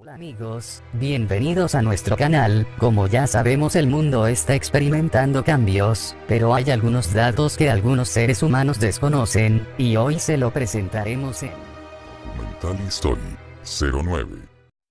Hola amigos, bienvenidos a nuestro canal. Como ya sabemos, el mundo está experimentando cambios, pero hay algunos datos que algunos seres humanos desconocen, y hoy se lo presentaremos en Documental History 09.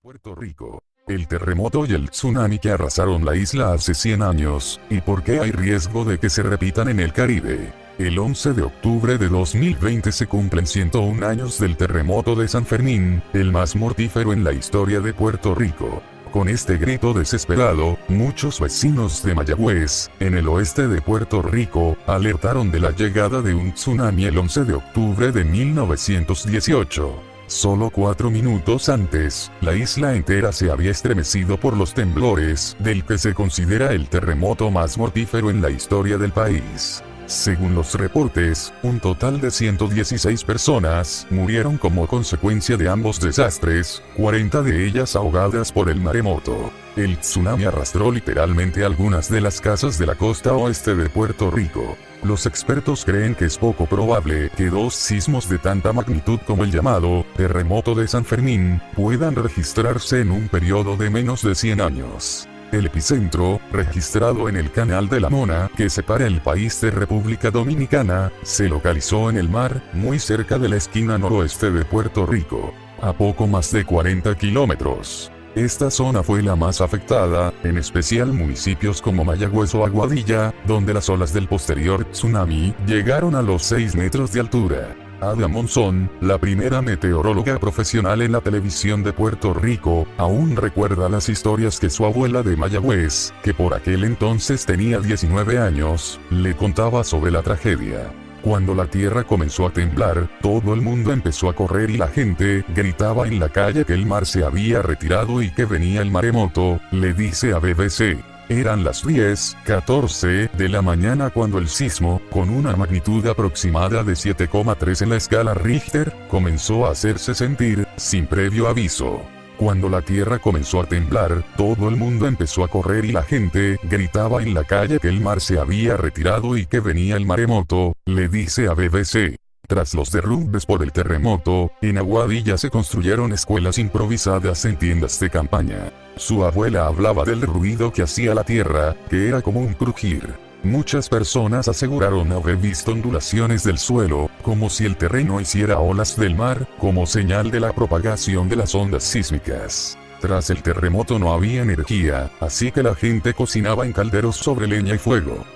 Puerto Rico. El terremoto y el tsunami que arrasaron la isla hace 100 años, y por qué hay riesgo de que se repitan en el Caribe. El 11 de octubre de 2020 se cumplen 101 años del terremoto de San Fermín, el más mortífero en la historia de Puerto Rico. Con este grito desesperado, muchos vecinos de Mayagüez, en el oeste de Puerto Rico, alertaron de la llegada de un tsunami el 11 de octubre de 1918. Solo 4 minutos antes, la isla entera se había estremecido por los temblores, del que se considera el terremoto más mortífero en la historia del país. Según los reportes, un total de 116 personas murieron como consecuencia de ambos desastres, 40 de ellas ahogadas por el maremoto. El tsunami arrastró literalmente algunas de las casas de la costa oeste de Puerto Rico. Los expertos creen que es poco probable que 2 sismos de tanta magnitud como el llamado terremoto de San Fermín puedan registrarse en un periodo de menos de 100 años. El epicentro, registrado en el Canal de la Mona, que separa el país de República Dominicana, se localizó en el mar, muy cerca de la esquina noroeste de Puerto Rico, a poco más de 40 kilómetros. Esta zona fue la más afectada, en especial municipios como Mayagüez o Aguadilla, donde las olas del posterior tsunami llegaron a los 6 metros de altura. Ada Monzón, la primera meteoróloga profesional en la televisión de Puerto Rico, aún recuerda las historias que su abuela de Mayagüez, que por aquel entonces tenía 19 años, le contaba sobre la tragedia. Cuando la tierra comenzó a temblar, todo el mundo empezó a correr y la gente gritaba en la calle que el mar se había retirado y que venía el maremoto, le dice a BBC. Eran las 10:14 de la mañana cuando el sismo, con una magnitud aproximada de 7,3 en la escala Richter, comenzó a hacerse sentir, sin previo aviso. Cuando la tierra comenzó a temblar, todo el mundo empezó a correr y la gente gritaba en la calle que el mar se había retirado y que venía el maremoto, le dice a BBC. Tras los derrumbes por el terremoto, en Aguadilla se construyeron escuelas improvisadas en tiendas de campaña. Su abuela hablaba del ruido que hacía la tierra, que era como un crujir. Muchas personas aseguraron haber visto ondulaciones del suelo, como si el terreno hiciera olas del mar, como señal de la propagación de las ondas sísmicas. Tras el terremoto no había energía, así que la gente cocinaba en calderos sobre leña y fuego.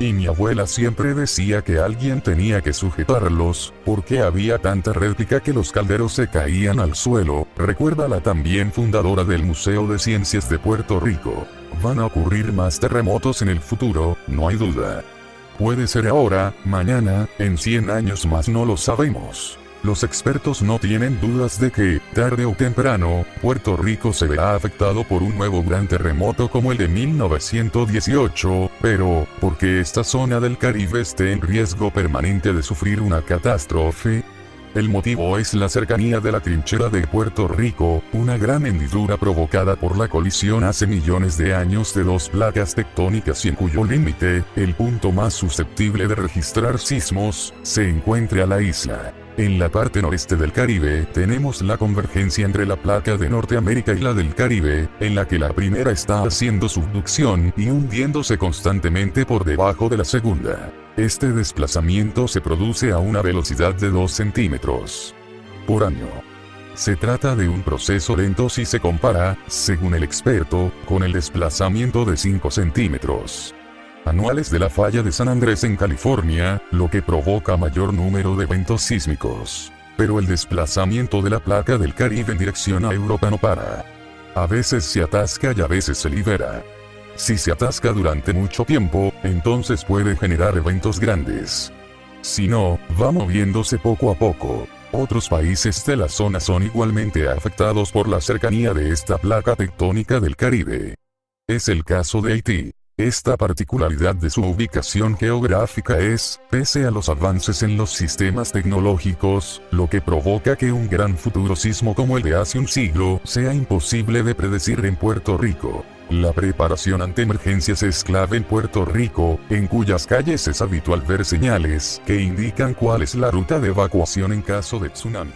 Y mi abuela siempre decía que alguien tenía que sujetarlos, porque había tanta réplica que los calderos se caían al suelo, recuerda la también fundadora del Museo de Ciencias de Puerto Rico. Van a ocurrir más terremotos en el futuro, no hay duda. Puede ser ahora, mañana, en 100 años más, no lo sabemos. Los expertos no tienen dudas de que, tarde o temprano, Puerto Rico se verá afectado por un nuevo gran terremoto como el de 1918, pero, ¿por qué esta zona del Caribe esté en riesgo permanente de sufrir una catástrofe? El motivo es la cercanía de la trinchera de Puerto Rico, una gran hendidura provocada por la colisión hace millones de años de 2 placas tectónicas y en cuyo límite, el punto más susceptible de registrar sismos, se encuentra a la isla. En la parte noreste del Caribe, tenemos la convergencia entre la placa de Norteamérica y la del Caribe, en la que la primera está haciendo subducción y hundiéndose constantemente por debajo de la segunda. Este desplazamiento se produce a una velocidad de 2 centímetros por año. Se trata de un proceso lento si se compara, según el experto, con el desplazamiento de 5 centímetros anuales de la falla de San Andrés en California, lo que provoca mayor número de eventos sísmicos. Pero el desplazamiento de la placa del Caribe en dirección a Europa no para. A veces se atasca y a veces se libera. Si se atasca durante mucho tiempo, entonces puede generar eventos grandes. Si no, va moviéndose poco a poco. Otros países de la zona son igualmente afectados por la cercanía de esta placa tectónica del Caribe. Es el caso de Haití. Esta particularidad de su ubicación geográfica es, pese a los avances en los sistemas tecnológicos, lo que provoca que un gran futuro sismo como el de hace un siglo sea imposible de predecir en Puerto Rico. La preparación ante emergencias es clave en Puerto Rico, en cuyas calles es habitual ver señales que indican cuál es la ruta de evacuación en caso de tsunami.